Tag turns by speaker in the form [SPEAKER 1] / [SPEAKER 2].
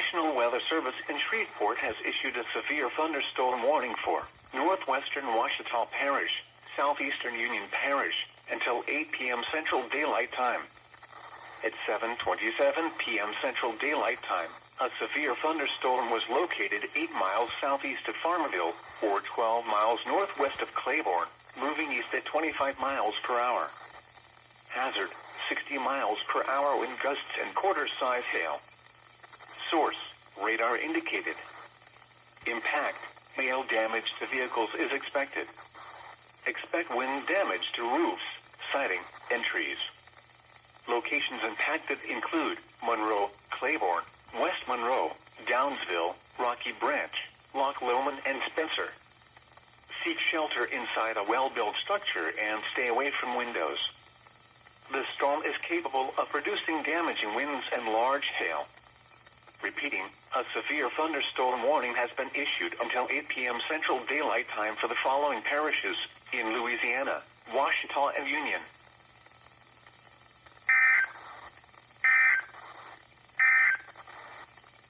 [SPEAKER 1] National Weather Service in Shreveport has issued a severe thunderstorm warning for northwestern Ouachita Parish, southeastern Union Parish, until 8 p.m. Central Daylight Time. At 7:27 p.m. Central Daylight Time, a severe thunderstorm was located 8 miles southeast of Farmerville, or 12 miles northwest of Claiborne, moving east at 25 miles per hour. Hazard, 60 miles per hour wind gusts and quarter-size hail. Source, radar indicated. Impact, hail damage to vehicles is expected. Expect wind damage to roofs, siding, and trees. Locations impacted include Monroe, Claiborne, West Monroe, Downsville, Rocky Branch, Loch Lomond, and Spencer. Seek shelter inside a well-built structure and stay away from windows. The storm is capable of producing damaging winds and large hail. Repeating, a severe thunderstorm warning has been issued until 8 p.m. Central Daylight Time for the following parishes in Louisiana, Ouachita, and Union.